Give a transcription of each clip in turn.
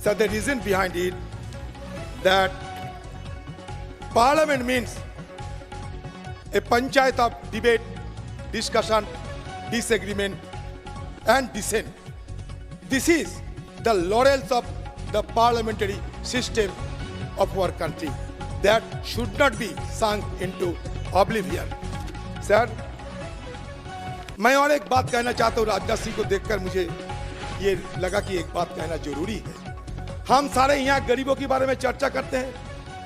So the reason behind it that parliament means a panchayat of debate, discussion, disagreement and dissent. This is the laurels of the parliamentary system of our country that should not be sunk into oblivion. Sir, मैं और एक बात कहना चाहता हूँ। राजनाथ सिंह को देखकर मुझे ये लगा कि एक बात कहना जरूरी है। हम सारे यहाँ गरीबों के बारे में चर्चा करते हैं,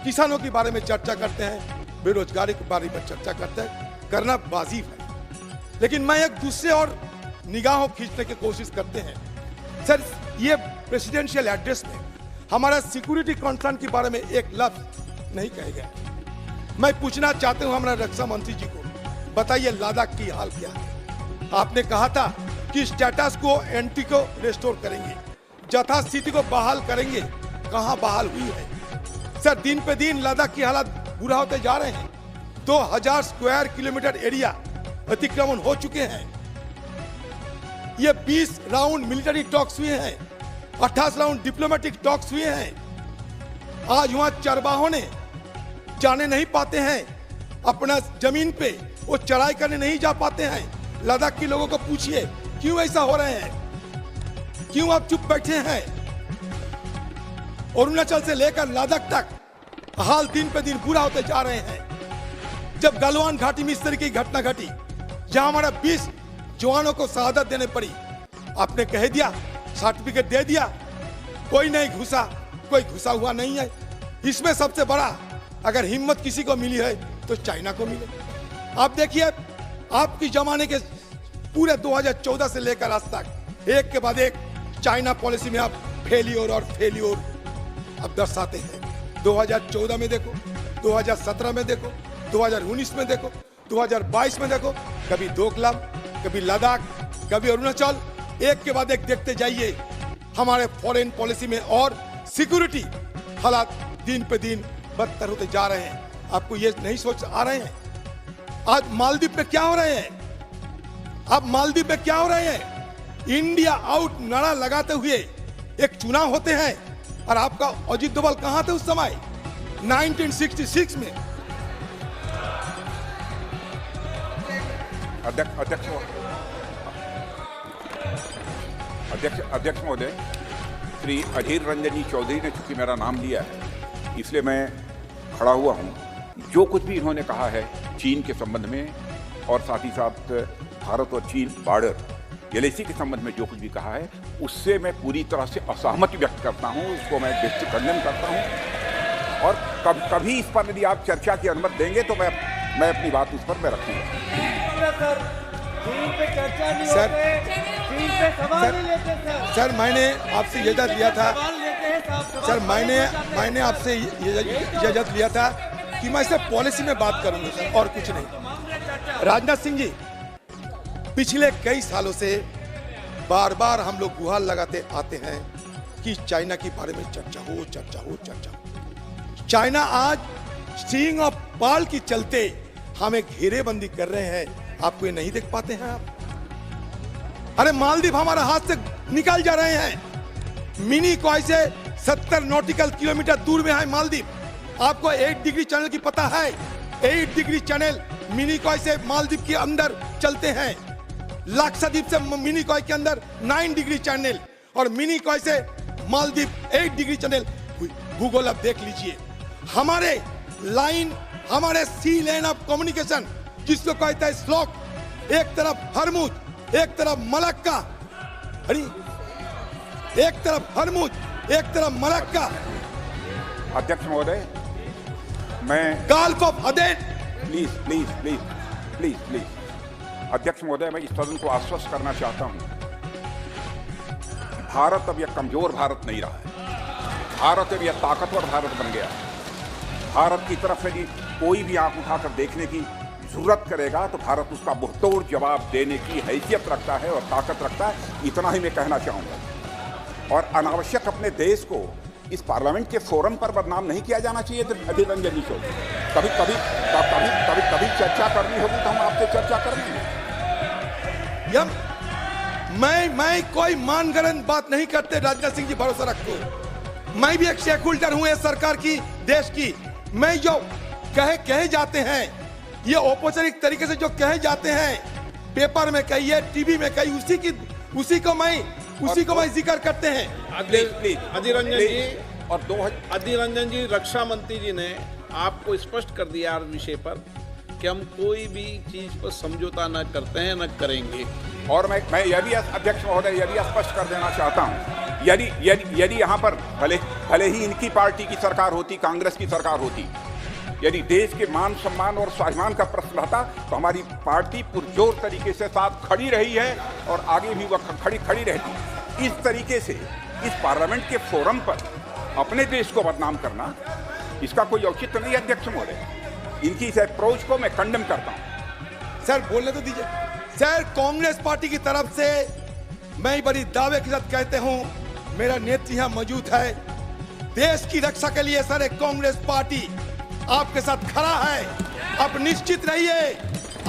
किसानों के बारे में चर्चा करते हैं, बेरोजगारी के बारे में चर्चा करते हैं, करना वाजिब है। लेकिन मैं एक दूसरे और निगाहों खींचने की कोशिश करते हैं। सर, ये प्रेसिडेंशियल एड्रेस में हमारा सिक्योरिटी कंसर्न के बारे में एक लफ्ज नहीं कहे गए। मैं पूछना चाहता हूं हमारा रक्षा मंत्री जी को, बताइए लद्दाख की हाल क्या है? आपने कहा था कि स्टेटस को एंटी को रेस्टोर करेंगे, यथास्थिति को बहाल करेंगे। कहां बहाल हुई है? सर, दिन पे दिन लद्दाख की हालत बुरा होते जा रहे हैं। 2000 स्क्वायर किलोमीटर एरिया अतिक्रमण हो चुके हैं। ये 20 राउंड मिलिट्री टॉक्स हुए हैं, 28 राउंड डिप्लोमेटिक टॉक्स हुए हैं। आज वहां चरवाहों ने जाने नहीं पाते हैं, अपना जमीन पे वो चराई करने नहीं जा पाते हैं। लद्दाख के लोगों को पूछिए क्यों ऐसा हो रहे हैं, क्यों आप चुप बैठे हैं? अरुणाचल से लेकर लद्दाख तक हाल दिन पे दिन बुरा होते जा रहे हैं। जब गलवान घाटी में इस तरह की घटना घटी, जहां हमारा 20 जवानों को शहादत देने पड़ी, आपने कह दिया, सर्टिफिकेट दे दिया, कोई नहीं घुसा, कोई घुसा हुआ नहीं है। इसमें सबसे बड़ा अगर हिम्मत किसी को मिली है तो चाइना को मिले। आप देखिए, आपकी जमाने के पूरे 2014 से लेकर आज तक एक के बाद एक चाइना पॉलिसी में आप फेलियर और फेलियर अब दर्शाते हैं। 2014 में देखो, 2017 में देखो, 2019 में देखो, 2022 में देखो, कभी डोकलाम, कभी लद्दाख, कभी अरुणाचल, एक के बाद एक देखते जाइए। हमारे फॉरेन पॉलिसी में और सिक्योरिटी हालात दिन पे दिन बदतर होते जा रहे हैं। आपको ये नहीं सोच आ रहे हैं? आज मालदीव में क्या हो रहे हैं? अब मालदीव में क्या हो रहे हैं? इंडिया आउट नारा लगाते हुए एक चुनाव होते हैं, और आपका अजीत डोभाल कहां थे उस समय? 1966 में। अध्यक्ष महोदय, श्री अधीर रंजन चौधरी ने चूंकि मेरा नाम लिया है, इसलिए मैं खड़ा हुआ हूं। जो कुछ भी इन्होंने कहा है चीन के संबंध में, और साथ ही साथ भारत और चीन बॉर्डर एलएसी के संबंध में जो कुछ भी कहा है, उससे मैं पूरी तरह से असहमति व्यक्त करता हूं। उसको मैं व्यक्त खंडन करता हूं, और कभी इस पर यदि आप चर्चा की अनुमति देंगे तो मैं अपनी बात उस पर मैं रखूंगा। सर, मैंने आपसे इजाजत लिया था। सर, मैंने आपसे इजाजत लिया था कि मैं सिर्फ पॉलिसी में बात करूंगा सर, और कुछ नहीं। राजनाथ सिंह जी, पिछले कई सालों से बार बार हम लोग गुहार लगाते आते हैं कि चाइना के बारे में चर्चा हो। चाइना आज स्टिंग ऑफ पाल की चलते हमें घेरेबंदी कर रहे हैं। आपको ये नहीं देख पाते हैं आप? अरे मालदीव हमारा हाथ से निकल जा रहे हैं। मिनी कोई से 70 नॉटिकल किलोमीटर दूर में है मालदीव। आपको 8 डिग्री चैनल की पता है? 8 डिग्री चैनल मिनी कोई से मालदीव के अंदर चलते हैं। लक्षद्वीप से मिनी कोई के अंदर 9 डिग्री चैनल, और मिनी कोई से मालदीव 8 डिग्री चैनल। भूगोल आप देख लीजिए। हमारे लाइन, हमारे सी लेन ऑफ कम्युनिकेशन जिसको कहता है स्लॉक, एक तरफ हरमुज, एक तरफ मलक्का, एक तरफ हरमुज, एक तरफ मलक्का। अध्यक्ष महोदय, मैं गल्फ ऑफ अदेन। प्लीज अध्यक्ष महोदय, मैं इस सदन को आश्वस्त करना चाहता हूं, भारत अब यह कमजोर भारत नहीं रहा है। भारत अब यह ताकतवर भारत बन गया है। भारत की तरफ यदि कोई भी आंख उठाकर देखने की जरूरत करेगा तो भारत उसका मुंहतोड़ जवाब देने की हैसियत रखता है और ताकत रखता है। इतना ही मैं कहना चाहूँगा। और अनावश्यक अपने देश को इस पार्लियामेंट के फोरम पर बदनाम नहीं किया जाना चाहिए। अधीर रंजन जी, कभी चर्चा करनी होगी तो हम आपसे चर्चा करेंगे। मैं कोई मानगढ़ंत बात नहीं करते। राजनाथ सिंह जी, भरोसा रखो। मैं भी एक शेक होल्डर हूं इस सरकार की, देश की। मैं जो कहे जाते हैं, ये औपचारिक तरीके से जो कहे जाते हैं, पेपर में कहिए, टीवी में कही, उसी को मैं जिक्र करते हैं। अधीर रंजन जी, रक्षा मंत्री जी ने आपको स्पष्ट कर दिया इस विषय पर कि हम कोई भी चीज पर समझौता न करते हैं, न करेंगे। और मैं यह भी अध्यक्ष महोदय यह भी स्पष्ट कर देना चाहता हूं, यदि यहाँ पर भले ही इनकी पार्टी की सरकार होती, कांग्रेस की सरकार होती, यदि देश के मान सम्मान और स्वाभिमान का प्रश्न रहता तो हमारी पार्टी पुरजोर तरीके से साथ खड़ी रही है और आगे भी वह खड़ी रहती। इस तरीके से इस पार्लियामेंट के फोरम पर अपने देश को बदनाम करना, इसका कोई औचित्य नहीं है अध्यक्ष महोदय। इनकी इस अप्रोच को मैं कंडेम करता हूं। सर बोलने तो दीजिए। सर, कांग्रेस पार्टी की तरफ से मैं बड़ी दावे के साथ कहते हूं, मेरा नेत्री यहां मौजूद है, देश की रक्षा के लिए सर एक कांग्रेस पार्टी आपके साथ खड़ा है। आप निश्चित रहिए,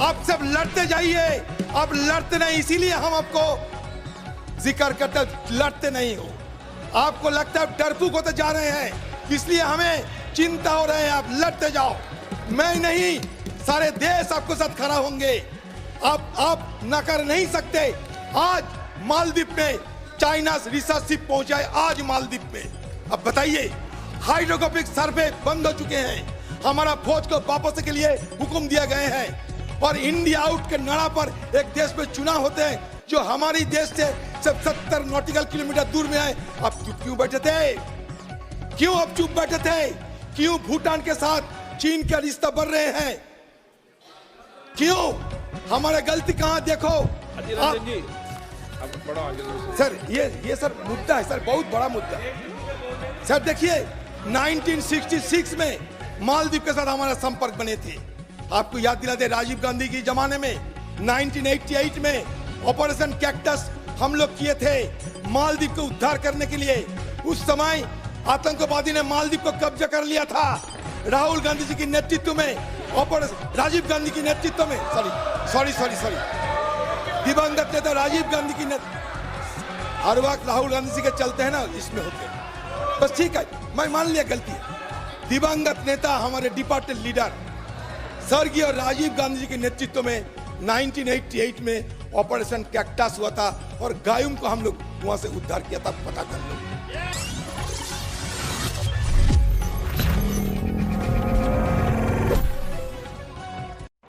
आप सब लड़ते जाइए। आप लड़ते नहीं, इसीलिए हम आपको जिक्र करते, लड़ते नहीं हो। आपको लगता है डरपोक होते जा रहे हैं, इसलिए हमें चिंता हो रही है। आप लड़ते जाओ, मैं नहीं, सारे देश आपके साथ खड़ा होंगे। आप नकार नहीं सकते। आज मालदीव में चाइना रिसर्च शिप पहुंचा है, आज मालदीव में। अब बताइए, हाइड्रोग्राफिक सर्वे बंद हो चुके हैं, हमारा फौज को वापस के लिए हुक्म दिया गए हैं, और इंडिया आउट के नारा पर एक देश में चुनाव होते हैं जो हमारी देश से सिर्फ 70 नॉटिकल किलोमीटर दूर में है। आप चुप क्यों बैठे थे? क्यों आप चुप बैठे थे? क्यों भूटान के साथ चीन का रिश्ता बढ़ रहे हैं? क्यों? हमारे गलती कहां? देखो जी, अब बड़ा आगे सर, ये सर मुद्दा है सर, बहुत बड़ा मुद्दा। सर देखिए, 1966 में मालदीव के साथ हमारा संपर्क बने थे। आपको याद दिलाते, राजीव गांधी की जमाने में 1988 में ऑपरेशन कैक्टस हम लोग किए थे मालदीव को उद्धार करने के लिए। उस समय आतंकवादी ने मालदीव को कब्जा कर लिया था। राहुल गांधी जी के नेतृत्व में, राजीव गांधी की नेतृत्व में, सॉरी दिवंगत नेता राजीव गांधी की हर वक्त राहुल गांधी जी के चलते हैं ना, इसमें होते हैं। बस ठीक है, मैं मान लिया गलती है। दिवंगत नेता हमारे डिपार्टमेंट लीडर स्वर्गीय राजीव गांधी जी के नेतृत्व में 1988 में ऑपरेशन कैक्टस हुआ था, और गायुम को हम लोग वहां से उद्धार किया था, पता कर लो।